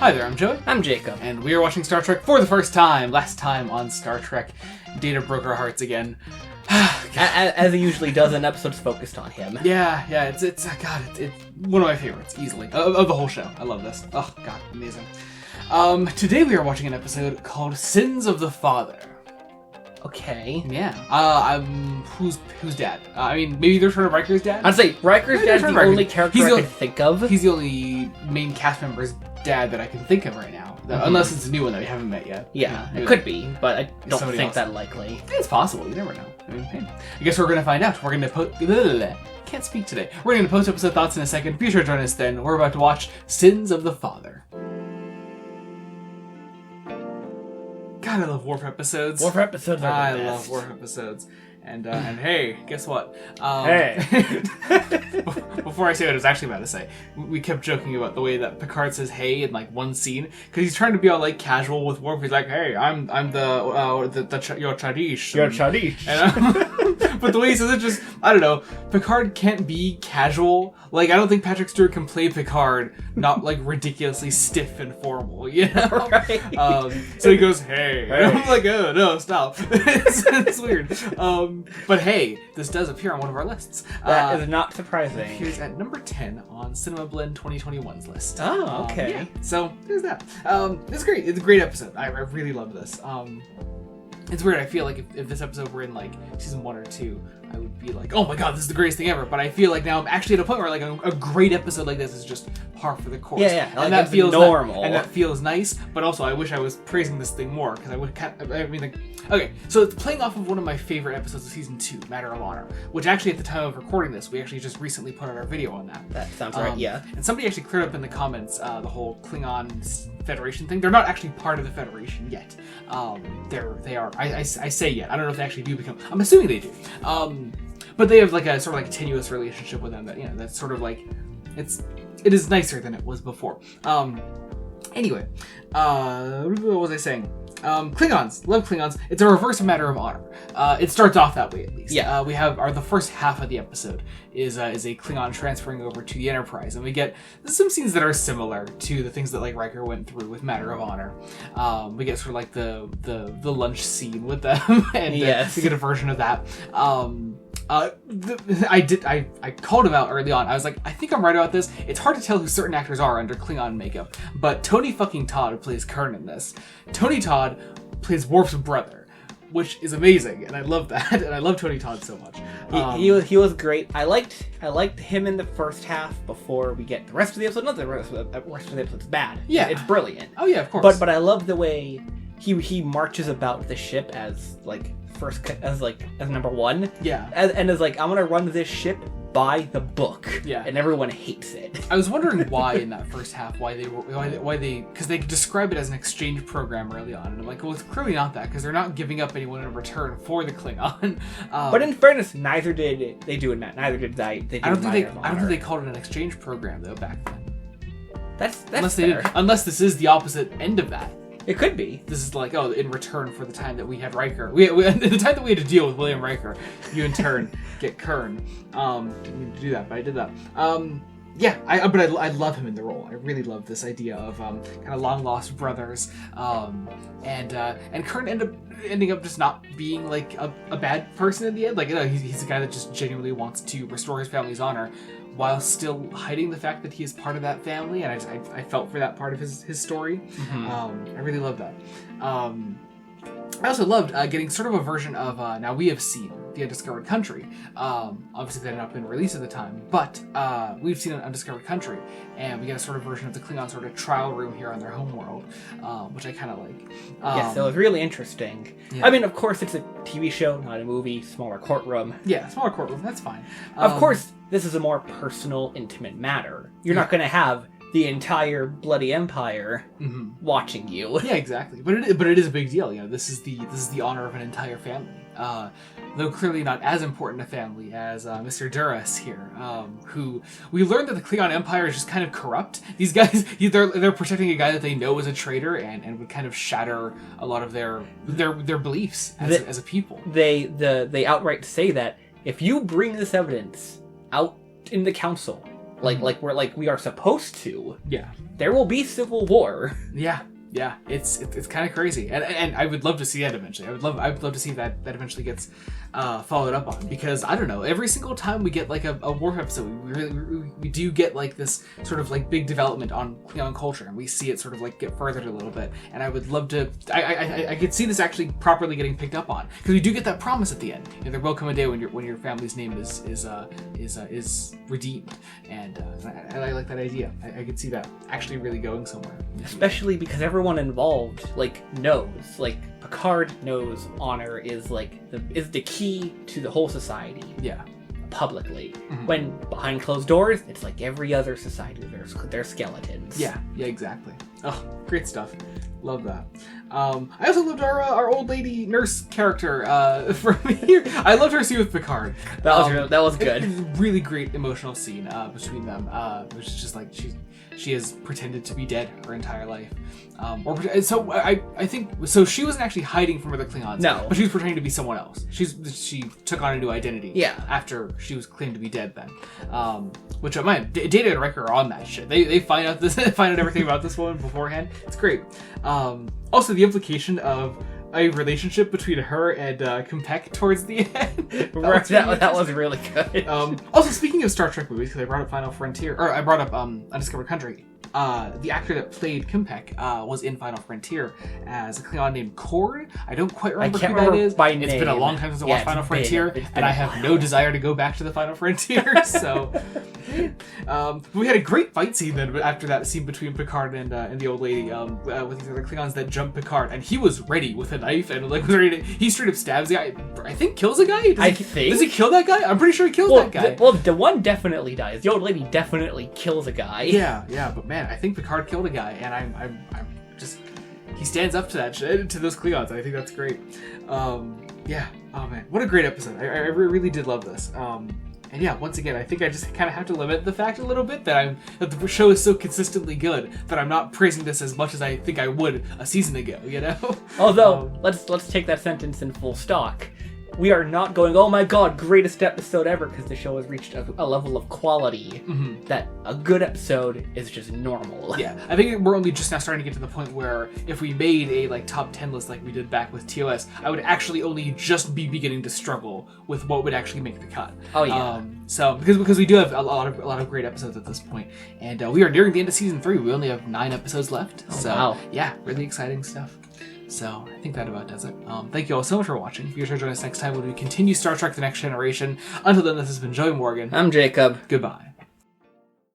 Hi there, I'm Joey. I'm Jacob. And we are watching Star Trek for the first time. Last time on Star Trek, Data broke our hearts again. As he usually does in episodes focused on him. Yeah, it's one of my favorites, easily, of the whole show. I love this. Oh, God, amazing. Today we are watching an episode called Sins of the Father. Okay. Yeah. Who's dad? I mean, maybe they're sort of Riker's dad? I'd say Riker's dad's the only character I can think of. He's the only main cast member's dad that I can think of right now. Unless it's a new one that we haven't met yet. Yeah, it could be, but I don't think that likely. It's possible. You never know. I mean, hey. I guess we're going to find out. We're going to can't speak today. We're going to post episode thoughts in a second. Be sure to join us then. We're about to watch Sins of the Father. God, I love Warp episodes. Warp episodes are the best. I love Warp episodes. And hey, guess what? Hey. Before I say what I was actually about to say, we kept joking about the way that Picard says "hey" in like one scene because he's trying to be all like casual with Worf. He's like, "Hey, I'm the your Chadish." Your Chadish. But the way he says it, just I don't know. Picard can't be casual. Like I don't think Patrick Stewart can play Picard not like ridiculously stiff and formal. You know? Right. So he goes, "Hey," and I'm like, "Oh no, stop!" it's weird. But hey, this does appear on one of our lists. That is not surprising. It appears at number 10 on Cinema Blend 2021's list. Oh, okay. Yeah, so there's that. It's great. It's a great episode. I really love this. It's weird. I feel like if this episode were in like season 1 or 2, I would be like, oh my god, this is the greatest thing ever. But I feel like now I'm actually at a point where like a great episode like this is just par for the course. Yeah. And like that feels normal. And that feels nice. But also, I wish I was praising this thing more because okay. So it's playing off of one of my favorite episodes of season 2, Matter of Honor, which actually at the time of recording this, we actually just recently put out our video on that. That sounds right. Yeah. And somebody actually cleared up in the comments the whole Klingon Federation thing. They're not actually part of the Federation yet. They are. I say yet. I don't know if they actually do become. I'm assuming they do. But they have like a sort of like tenuous relationship with them that that's sort of like it is nicer than it was before. Anyway, what was I saying? Klingons, love Klingons. It's a reverse of Matter of Honor. It starts off that way at least. Yeah. We have the first half of the episode is a Klingon transferring over to the Enterprise, and we get some scenes that are similar to the things that like Riker went through with Matter of Honor. We get sort of like the lunch scene with them, and yes. We get a version of that. I called him out early on. I was like, I think I'm right about this. It's hard to tell who certain actors are under Klingon makeup, but Tony fucking Todd plays Kern in this. Tony Todd plays Worf's brother, which is amazing, and I love that. And I love Tony Todd so much. He was great. I liked him in the first half before we get the rest of the episode. Not the rest of the episode's bad. Yeah, it's brilliant. Oh yeah, of course. But I love the way he marches about the ship as like as number one. Yeah. And is like, I'm gonna run this ship by the book. Yeah. And everyone hates it. I was wondering why in that first half, because they describe it as an exchange program early on, and I'm like, well, it's clearly not that, because they're not giving up anyone in return for the Klingon. But in fairness, neither did they do it. Neither did I. I don't think they called it an exchange program though back then. That's unless fair. They did, unless this is the opposite end of that. It could be. This is like, in return for the time that we had Riker. The time that we had to deal with William Riker, you in turn get Kern. I didn't mean to do that, but I did that. I love him in the role. I really love this idea of kind of long lost brothers. And Kern ending up just not being like a bad person in the end. Like he's a guy that just genuinely wants to restore his family's honor, while still hiding the fact that he is part of that family, and I felt for that part of his story. Mm-hmm. I really love that. I also loved getting sort of a version of now we have seen the Undiscovered Country. Obviously, they had not been released at the time, but we've seen an Undiscovered Country, and we get a sort of version of the Klingon sort of trial room here on their homeworld, which I kind of like. Yes, it was really interesting. Yeah. I mean, of course, it's a TV show, not a movie, smaller courtroom. Yeah, smaller courtroom, that's fine. Of course, this is a more personal, intimate matter. You're not going to have the entire bloody empire watching you. Yeah, exactly. But it is a big deal. This is the honor of an entire family. Though clearly not as important a family as Mr. Duras here, who we learned that the Klingon Empire is just kind of corrupt. These guys, they're protecting a guy that they know is a traitor and would kind of shatter a lot of their beliefs as a people. They outright say that if you bring this evidence out in the council, like we are supposed to. Yeah. There will be civil war. Yeah. Yeah, it's kind of crazy, and I would love to see that eventually. I would love to see that eventually gets followed up on, because I don't know, every single time we get like a war episode, we do get like this sort of like big development on Klingon culture, and we see it sort of like get furthered a little bit. And I would love to. I could see this actually properly getting picked up on, because we do get that promise at the end. You know, there will come a day when your family's name is redeemed, and I like that idea. I could see that actually really going somewhere, especially because everyone involved knows, Picard knows honor is the key to the whole society. Yeah. Publicly. When behind closed doors, it's like every other society. There's skeletons. Yeah, exactly. Oh, great stuff. Love that. I also loved our old lady nurse character from here. I loved her scene with Picard. That was good. Really great emotional scene between them, which is just like she has pretended to be dead her entire life. I think so. She wasn't actually hiding from other Klingons. No, but she was pretending to be someone else. She took on a new identity. Yeah. After she was claimed to be dead, then, which Data and Riker are on that shit. They find out everything about this woman beforehand. It's great. Also, the implication of a relationship between her and K'mpec towards the end. that was really good. Also, speaking of Star Trek movies, because I brought up Final Frontier, or I brought up Undiscovered Country. The actor that played K'mpec was in Final Frontier as a Klingon named Cord. I don't quite remember who that is. By name. It's been a long time since I watched Final Frontier, and I have no desire to go back to the Final Frontier. So, we had a great fight scene then after that scene between Picard and the old lady with these other Klingons that jumped Picard, and he was ready with a knife and was ready to. He straight up stabs the guy. I think kills a guy. Does he kill that guy? I'm pretty sure he kills that guy. The one definitely dies. The old lady definitely kills a guy. Yeah, but man, I think Picard killed a guy, and I'm just he stands up to that shit, to those Klingons. I think that's great. Yeah. Oh man, what a great episode. I really did love this. And yeah, once again, I think I just kind of have to limit the fact a little bit that the show is so consistently good that I'm not praising this as much as I think I would a season ago. You know. Although let's take that sentence in full stock. We are not going, oh my god, greatest episode ever, because the show has reached a level of quality that a good episode is just normal. Yeah, I think we're only just now starting to get to the point where if we made a top 10 list like we did back with TOS, I would actually only just be beginning to struggle with what would actually make the cut. Oh yeah. So because we do have a lot of great episodes at this point, and we are nearing the end of season 3. We only have 9 episodes left. Oh, so wow. Yeah, really exciting stuff. So I think that about does it. Thank you all so much for watching. Be sure to join us next time when we continue Star Trek: The Next Generation. Until then, this has been Joey Morgan. I'm Jacob. Goodbye.